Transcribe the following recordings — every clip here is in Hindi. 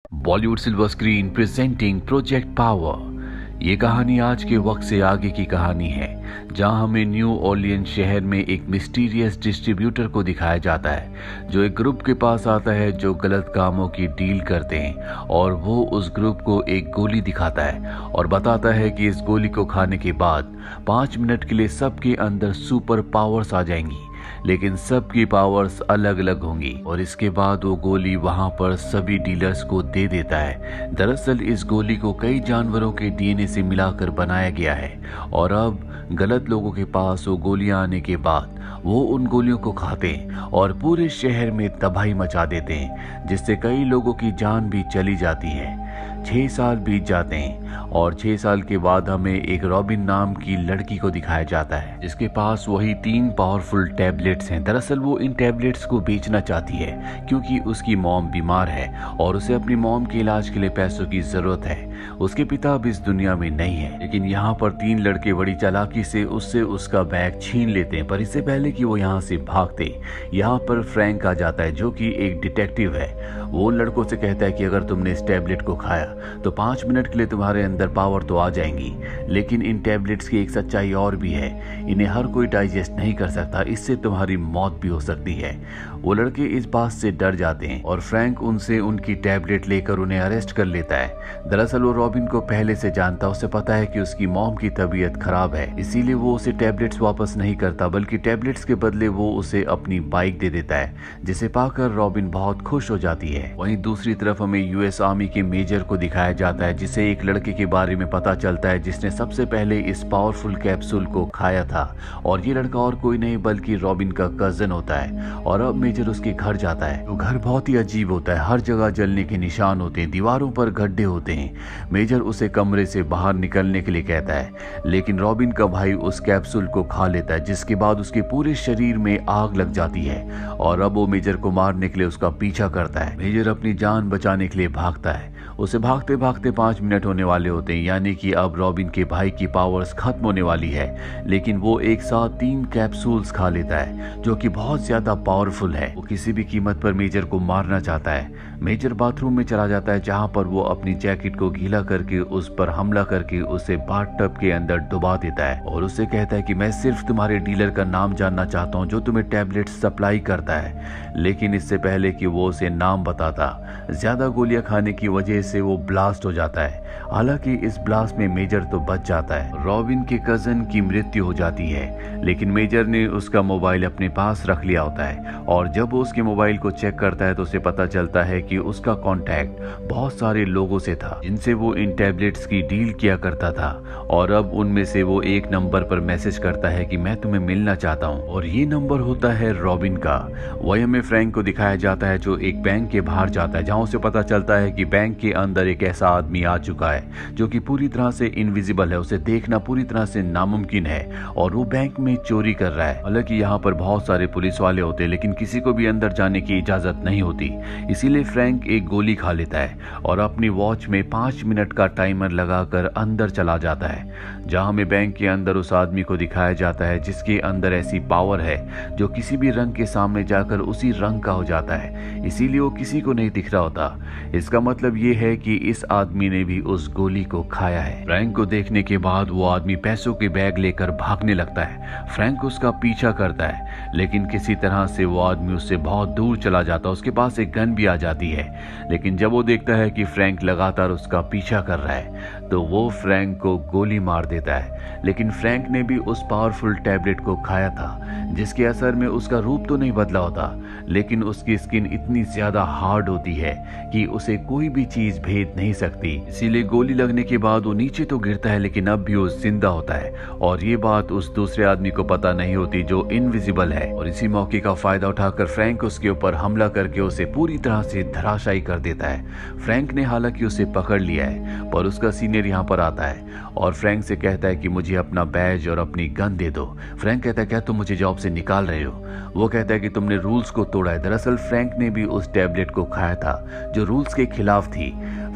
Bollywood silver screen presenting project power. ये कहानी आज के वक्त से आगे की कहानी है, जहां हमें न्यू ऑरलियंस शहर में एक मिस्टीरियस डिस्ट्रीब्यूटर को दिखाया जाता है जो एक ग्रुप के पास आता है जो गलत कामों की डील करते हैं, और वो उस ग्रुप को एक गोली दिखाता है और बताता है कि इस गोली को खाने के बाद 5 मिनट के लिए सबके अंदर सुपर पावर्स आ जाएंगी, लेकिन सबकी पावर्स अलग अलग होंगी। और इसके बाद वो गोली वहां पर सभी डीलर्स को दे देता है। दरअसल इस गोली को कई जानवरों के डीएनए से मिलाकर बनाया गया है, और अब गलत लोगों के पास वो गोलियां आने के बाद वो उन गोलियों को खाते हैं और पूरे शहर में तबाही मचा देते हैं, जिससे कई लोगों की जान भी चली जाती है। 6 साल बीत जाते हैं और 6 साल के बाद हमें एक रॉबिन नाम की लड़की को दिखाया जाता है, जिसके पास वही 3 पावरफुल टैबलेट्स हैं। दरअसल वो इन टैबलेट्स को बेचना चाहती है क्योंकि उसकी मॉम बीमार है और उसे अपनी मॉम के इलाज के लिए पैसों की जरूरत है। उसके पिता अब इस दुनिया में नहीं है, लेकिन यहाँ पर 3 लड़के बड़ी चालाकी से उससे उसका बैग छीन लेते हैं। पर इससे पहले कि वो यहाँ से भागते, यहाँ पर फ्रैंक आ जाता है जो कि एक डिटेक्टिव है। वो लड़कों से कहता है कि अगर तुमने इस टैबलेट को खाया तो 5 मिनट के लिए तुम्हारे अंदर पावर तो आ जाएंगी, लेकिन इन टैबलेट्स की एक सच्चाई और भी है, इन्हें हर कोई डाइजेस्ट नहीं कर सकता, इससे तुम्हारी मौत भी हो सकती है। वो लड़के इस बात से डर जाते हैं और फ्रैंक उनसे उनकी टैबलेट लेकर उन्हें अरेस्ट कर लेता है। दरअसल वो रॉबिन को पहले से जानता, उसे पता है कि उसकी मॉम की तबीयत खराब है, इसीलिए वो उसे टैबलेट्स वापस नहीं करता, बल्कि टैबलेट्स के बदले वो उसे अपनी बाइक दे देता है, जिसे पाकर रॉबिन बहुत खुश हो जाती है। वहीं दूसरी तरफ हमें यूएस आर्मी के मेजर को दिखाया जाता है, जिसे एक लड़के के बारे में पता चलता है जिसने सबसे पहले इस पावरफुल कैप्सूल को खाया था, और ये लड़का और कोई नहीं बल्कि रॉबिन का कजन होता है। और अब मेजर उसके घर जाता है। तो घर बहुत ही अजीब होता है, हर जगह जलने के निशान होते हैं, दीवारों पर गड्ढे होते हैं। मेजर उसे कमरे से बाहर निकलने के लिए कहता है, लेकिन रॉबिन का भाई उस कैप्सूल को खा लेता है, जिसके बाद उसके पूरे शरीर में आग लग जाती है, और अब वो मेजर को मारने के लिए उसका पीछा करता है। मेजर अपनी जान बचाने के लिए भागता है। उसे भागते भागते 5 मिनट होने वाले होते हैं, यानी कि अब रॉबिन के भाई की पावर्स खत्म होने वाली है, लेकिन वो एक साथ 3 कैप्सूल्स खा लेता है जो कि बहुत ज्यादा पावरफुल है। वो किसी भी कीमत पर मेजर को मारना चाहता है। मेजर बाथरूम में चला जाता है, जहां पर वो अपनी जैकेट को गीला करके उस पर हमला करके उसे बाथटब के अंदर डुबा देता है, और उससे कहता है कि मैं सिर्फ तुम्हारे डीलर का नाम जानना चाहता हूं जो तुम्हें टैबलेट सप्लाई करता है। लेकिन इससे पहले कि वो उसे नाम बताता, ज्यादा गोलियां खाने की वजह से वो ब्लास्ट हो जाता है। हालांकि इस ब्लास्ट में मेजर तो बच जाता है। रॉबिन के कजन की मृत्यु हो जाती है, लेकिन मेजर ने उसका मोबाइल अपने पास रख लिया होता है, और जब वो उसके मोबाइल को चेक करता है तो उसे पता चलता है कि उसका कांटेक्ट बहुत सारे लोगों से था जिनसे वो इन टैबलेट्स की डील किया करता था, और अब उनमें से वो एक नंबर पर मैसेज करता है कि मैं तुम्हें मिलना चाहता हूँ, और ये नंबर होता है रॉबिन का। वही हमें फ्रैंक को दिखाया जाता है जो एक बैंक के बाहर जाता है, जहाँ उसे पता चलता है कि बैंक के अंदर एक ऐसा आदमी आ चुका है जो कि पूरी तरह से इनविजिबल है, उसे देखना पूरी तरह से नामुमकिन है, और वो बैंक में चोरी कर रहा है। हालांकि यहाँ पर बहुत सारे पुलिस वाले होते हैं, लेकिन किसी को भी अंदर जाने की इजाजत नहीं होती, इसीलिए फ्रैंक एक गोली खा लेता है और अपनी वॉच में 5 मिनट का टाइमर लगाकर अंदर चला जाता है, जहां हमें बैंक के अंदर उस आदमी को दिखाया जाता है जिसके अंदर ऐसी पावर है जो किसी भी रंग के सामने जाकर उसी रंग का हो जाता है, इसीलिए वो किसी को नहीं दिख रहा होता। इसका मतलब ये है कि इस आदमी ने भी उस गोली को खाया है। फ्रैंक को देखने के बाद वो आदमी पैसों के बैग लेकर भागने लगता है। फ्रैंक उसका पीछा करता है, लेकिन किसी तरह से वो आदमी उससे बहुत दूर चला जाता है। उसके पास एक गन भी आ जाती है, लेकिन जब वो देखता है कि फ्रैंक लगातार उसका पीछा कर रहा है तो वो फ्रैंक को गोली मार देता है। लेकिन फ्रैंक ने भी उस पावरफुल टैबलेट को खाया था, जिसके असर में उसका रूप तो नहीं बदला होता, लेकिन उसकी स्किन इतनी ज्यादा हार्ड होती है कि उसे कोई भी चीज भेद नहीं सकती। इसीलिए गोली लगने के बाद वो नीचे तो गिरता है, लेकिन अब भी वो जिंदा होता है, और ये बात उस दूसरे आदमी को पता नहीं होती जो इनविजिबल है। और इसी मौके का फायदा उठाकर फ्रैंक उसके ऊपर हमला करके उसे पूरी तरह से धराशायी कर देता है। फ्रैंक ने हालांकि उसे पकड़ लिया है, पर उसका सीनियर यहाँ पर आता है और फ्रैंक से कहता है कि मुझे अपना बैज और अपनी गन दे दो। फ्रैंक कहता है क्या तुम मुझे जॉब से निकाल रहे हो? वो कहता है कि तुमने रूल्स को तोड़ा है। दरअसल फ्रैंक ने भी उस टैबलेट को खाया था जो रूल्स के खिलाफ थी।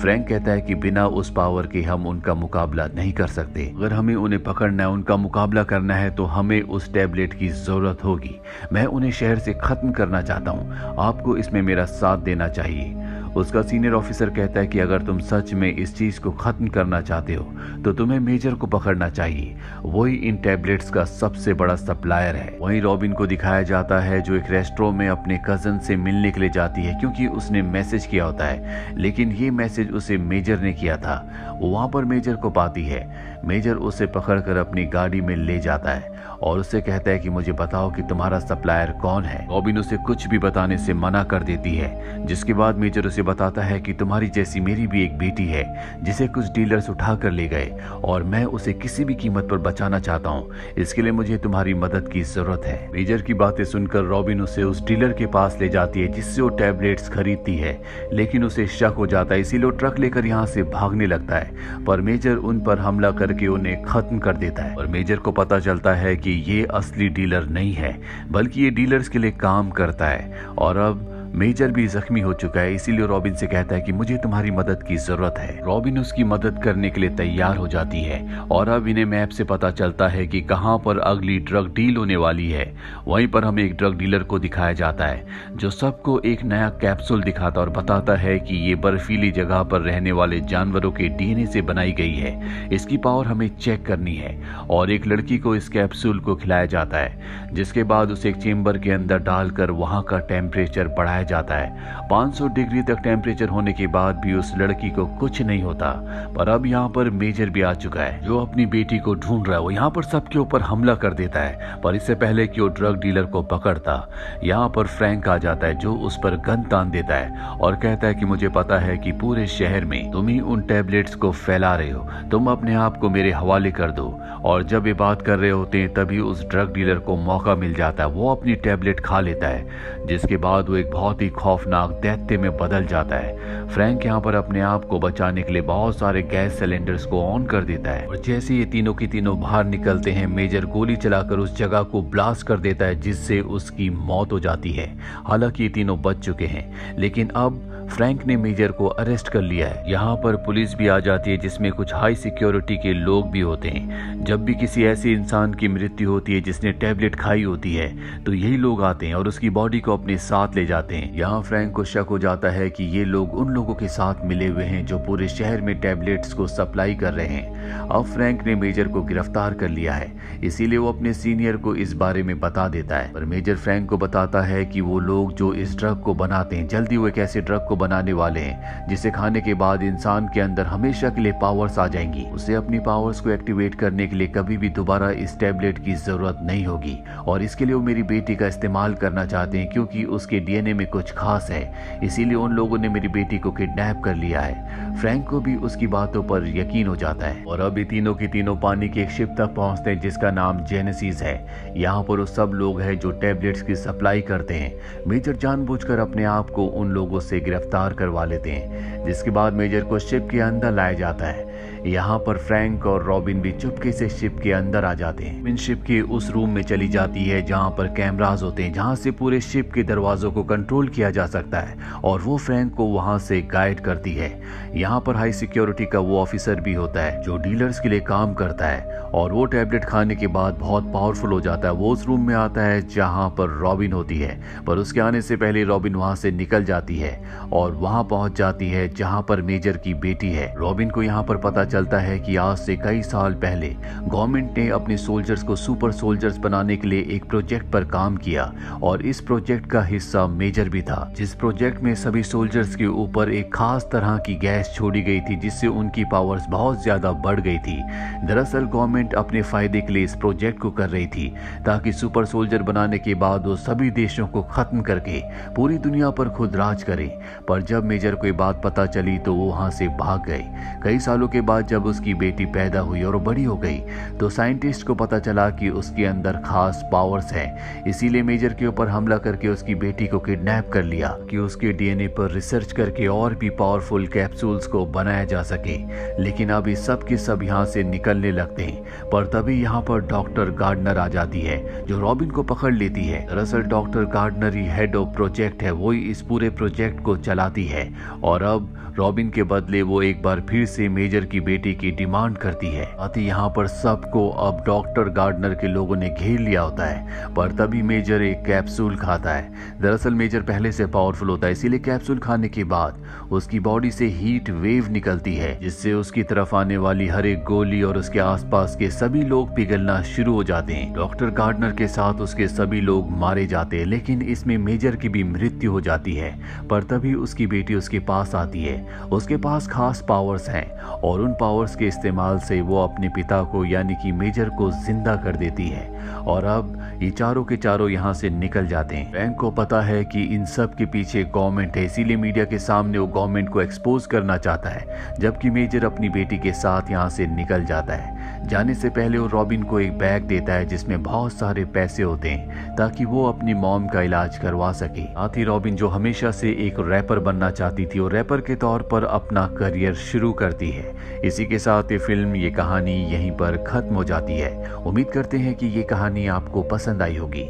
फ्रैंक कहता है कि बिना उस पावर के हम उनका मुकाबला नहीं कर सकते। अगर हमें उन्हें पकड़ना है, उनका मुकाबला करना है, तो हमें उस टैबलेट की जरूरत होगी। मैं उन्हें शहर से खत्म करना चाहता हूँ, आपको इसमें मेरा साथ देना चाहिए। उसका सीनियर ऑफिसर कहता है कि अगर तुम सच में इस चीज को खत्म करना चाहते हो तो तुम्हें मेजर को पकड़ना चाहिए, वही इन टैबलेट्स का सबसे बड़ा सप्लायर है। वहीं रॉबिन को दिखाया जाता है जो एक रेस्टोरेंट में अपने कजन से मिलने के लिए जाती है, क्योंकि उसने मैसेज किया होता है, लेकिन ये मैसेज उसे मेजर ने किया था। वो वहां पर मेजर को पाती है। मेजर उसे पकड़कर अपनी गाड़ी में ले जाता है और उसे कहता है कि मुझे बताओ कि तुम्हारा सप्लायर कौन है। रॉबिन उसे कुछ भी बताने से मना कर देती है, जिसके बाद मेजर उसे बताता है कि तुम्हारी जैसी मेरी भी एक बेटी है जिसे कुछ डीलर्स उठा कर ले गए और मैं उसे किसी भी कीमत पर बचाना चाहता हूँ। इसके लिए मुझे तुम्हारी मदद की जरूरत है। मेजर की बातें सुनकर रॉबिन उसे उस डीलर के पास ले जाती है जिससे वो टैबलेट्स खरीदती है, लेकिन उसे शक हो जाता है, इसीलिए वो ट्रक लेकर यहाँ से भागने लगता है। पर मेजर उन पर हमला करके उन्हें खत्म कर देता है और मेजर को पता चलता है कि ये असली डीलर नहीं है, बल्कि ये डीलर्स के लिए काम करता है। और अब मेजर भी जख्मी हो चुका है, इसीलिए रॉबिन से कहता है कि मुझे तुम्हारी मदद की जरूरत है। रॉबिन उसकी मदद करने के लिए तैयार हो जाती है और अब इन्हें मैप से पता चलता है कि कहां पर अगली ड्रग डील होने वाली है। वहीं पर हमें एक ड्रग डीलर को दिखाया जाता है जो सबको एक नया कैप्सूल दिखाता और बताता है कि ये बर्फीली जगह पर रहने वाले जानवरों के डीएनए से बनाई गई है, इसकी पावर हमें चेक करनी है। और एक लड़की को इस कैप्सूल को खिलाया जाता है, जिसके बाद उसे एक चेंबर के अंदर डालकर वहां का टेम्परेचर बढ़ाया जाता है। 500 डिग्री तक टेम्परेचर होने के बाद भी उस लड़की को कुछ नहीं होता। पर अब यहाँ पर मेजर भी आ चुका है जो अपनी बेटी को ढूंढ रहा है। वो यहाँ पर सबके ऊपर हमला कर देता है, पर इससे पहले कि वो ड्रग डीलर को पकड़ता, यहाँ पर फ्रैंक आ जाता है जो उस पर गन तान देता है और कहता है कि मुझे पता है कि पूरे शहर में तुम ही उन टैबलेट्स को फैला रहे हो, तुम अपने आप को मेरे हवाले कर दो। और जब ये बात कर रहे होते हैं तभी उस ड्रग डीलर को मौका मिल जाता है, वो अपनी टैबलेट खा लेता है, जिसके बाद वो एक बहुत ही खौफनाक दैत्य में बदल जाता है। फ्रैंक यहाँ पर अपने आप को बचाने के लिए बहुत सारे गैस सिलेंडर्स को ऑन कर देता है और जैसे ये तीनों की तीनों बाहर निकलते हैं, मेजर गोली चलाकर उस जगह को ब्लास्ट कर देता है जिससे उसकी मौत हो जाती है। हालांकि ये तीनों बच चुके हैं, लेकिन अब फ्रैंक ने मेजर को अरेस्ट कर लिया है। यहाँ पर पुलिस भी आ जाती है जिसमें कुछ हाई सिक्योरिटी के लोग भी होते हैं। जब भी किसी ऐसे इंसान की मृत्यु होती है जिसने टैबलेट खाई होती है तो यही लोग आते हैं और उसकी बॉडी को अपने साथ ले जाते हैं। यहाँ फ्रैंक को शक हो जाता है कि ये लोग उन लोगों के साथ मिले हुए हैं जो पूरे शहर में टैबलेट्स को सप्लाई कर रहे हैं। अब फ्रैंक ने मेजर को गिरफ्तार कर लिया है, इसीलिए वो अपने सीनियर को इस बारे में बता देता है। पर मेजर फ्रैंक को बताता है कि वो लोग जो इस ड्रग को बनाते हैं, जल्दी वो एक ऐसे ड्रग को बनाने वाले हैं जिसे खाने के बाद इंसान के अंदर हमेशा के लिए पावर्स आ जाएंगी। उसे अपनी पावर्स को एक्टिवेट करने के लिए कभी भी दोबारा इस टैबलेट की जरूरत नहीं होगी और इसके लिए वो मेरी बेटी का इस्तेमाल करना चाहते हैं क्योंकि उसके डीएनए में कुछ खास है, इसीलिए उन लोगों ने मेरी बेटी को किडनैप कर लिया है। फ्रैंक को भी उसकी बातों पर यकीन हो जाता है और अब ये तीनों की तीनों पानी के एक शिप तक पहुंचते हैं जिसका नाम जेनेसिस है। यहाँ पर वो सब लोग हैं जो टैबलेट्स की सप्लाई करते हैं। मेजर जानबूझकर अपने आप को उन लोगों से गिरफ्तार करवा लेते हैं, जिसके बाद मेजर को शिप के अंदर लाया जाता है। यहाँ पर फ्रैंक और रॉबिन भी चुपके से शिप के अंदर आ जाते हैं। इन शिप के उस रूम में चली जाती है जहाँ पर कैमरास होते हैं, जहाँ से पूरे शिप के दरवाजों को कंट्रोल किया जा सकता है और वो फ्रैंक को वहाँ से गाइड करती है। यहाँ पर हाई सिक्योरिटी का वो ऑफिसर भी होता है जो डीलर्स के लिए काम करता है और वो टैबलेट खाने के बाद बहुत पावरफुल हो जाता है। वो उस रूम में आता है जहाँ पर रॉबिन होती है, पर उसके आने से पहले रॉबिन वहाँ से निकल जाती है और वहाँ पहुँच जाती है जहाँ पर मेजर की बेटी है। रॉबिन को यहाँ पर पता चलता है कि आज से कई साल पहले गवर्नमेंट ने अपने सोल्जर्स को सुपर सोल्जर्स बनाने के लिए एक प्रोजेक्ट पर काम किया और इस प्रोजेक्ट का हिस्सा मेजर भी था, जिस प्रोजेक्ट में सभी सोल्जर्स के ऊपर एक खास तरह की गैस छोड़ी गई थी जिससे उनकी पावर्स बहुत ज्यादा बढ़ गई थी। दरअसल गवर्नमेंट अपने फायदे के लिए इस प्रोजेक्ट को कर रही थी ताकि सुपर सोल्जर बनाने के बाद वो सभी देशों को खत्म करके पूरी दुनिया पर खुद राज करे। पर जब मेजर को ये बात पता चली तो वो वहां से भाग गई। कई सालों के बाद जब उसकी बेटी पैदा हुई और बड़ी हो गई तो साइंटिस्ट को पता चला कि उसके अंदर खास पावर्स हैं, इसीलिए मेजर के ऊपर हमला करके उसकी बेटी को किडनैप कर लिया कि उसके डीएनए पर रिसर्च करके और भी पावरफुल कैप्सूल्स कैप्सूल्स को बनाया जा सके। लेकिन अब ये सब के सब यहाँ से निकलने लगते हैं, पर तभी यहाँ पर डॉक्टर गार्डनर आ जाती है जो रॉबिन को पकड़ लेती है। दरअसल डॉक्टर गार्डनर ही हेड ऑफ प्रोजेक्ट है, वो ही इस पूरे प्रोजेक्ट को चलाती है और अब रॉबिन के बदले वो एक बार फिर से मेजर की बेटी की डिमांड करती है। आती यहाँ पर सबको अब डॉक्टर गार्डनर के लोगों ने घेर लिया होता है, पर तभी मेजर एक कैप्सूल खाता है। दरअसल मेजर पहले से पावरफुल होता है, इसीलिए कैप्सूल खाने के बाद उसकी बॉडी से हीट वेव निकलती है, जिससे उसकी तरफ आने वाली हर एक गोली और उसके आसपास के सभी लोग पिघलना शुरू हो जाते हैं। डॉक्टर गार्डनर के साथ उसके सभी लोग मारे जाते हैं, लेकिन इसमें मेजर की भी मृत्यु हो जाती है। पर तभी उसकी बेटी उसके पास आती है। उसके पास खास पावर्स हैं और उन पावर्स के इस्तेमाल से वो अपने पिता को यानी कि मेजर को जिंदा कर देती है और अब ये चारों के चारों यहाँ से निकल जाते हैं। बैंक को पता है कि इन सब के पीछे गवर्नमेंट है, इसीलिए मीडिया के सामने वो गवर्नमेंट को एक्सपोज करना चाहता है, जबकि मेजर अपनी बेटी के साथ यहाँ से निकल जाता है। जाने से पहले वो रॉबिन को एक बैग देता है जिसमें बहुत सारे पैसे होते हैं ताकि वो अपनी मॉम का इलाज करवा सके। साथ ही रॉबिन जो हमेशा से एक रैपर बनना चाहती थी, वो रैपर के तौर पर अपना करियर शुरू करती है। इसी के साथ ये फिल्म, ये कहानी यहीं पर खत्म हो जाती है। उम्मीद करते हैं कि ये कहानी आपको पसंद आई होगी।